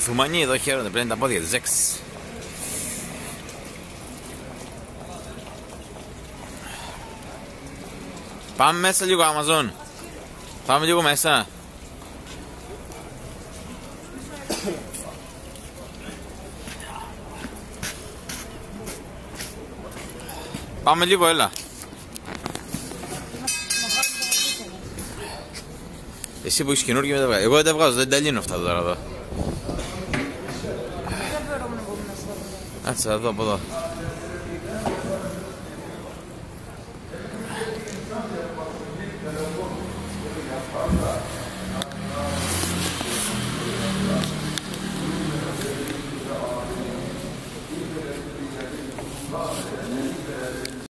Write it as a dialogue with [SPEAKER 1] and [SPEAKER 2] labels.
[SPEAKER 1] Θουμανοί εδώ χαίρονται, πλένει τα πόδια της, ζέξ. Πάμε μέσα λίγο, Amazon. Πάμε λίγο μέσα. Πάμε λίγο, έλα. Εσύ που έχεις καινούργια δεν τα βγάζεις. Εγώ δεν τα βγάζω, δεν τα λύνω αυτά τώρα εδώ. Κάτσε, θα δω από εδώ.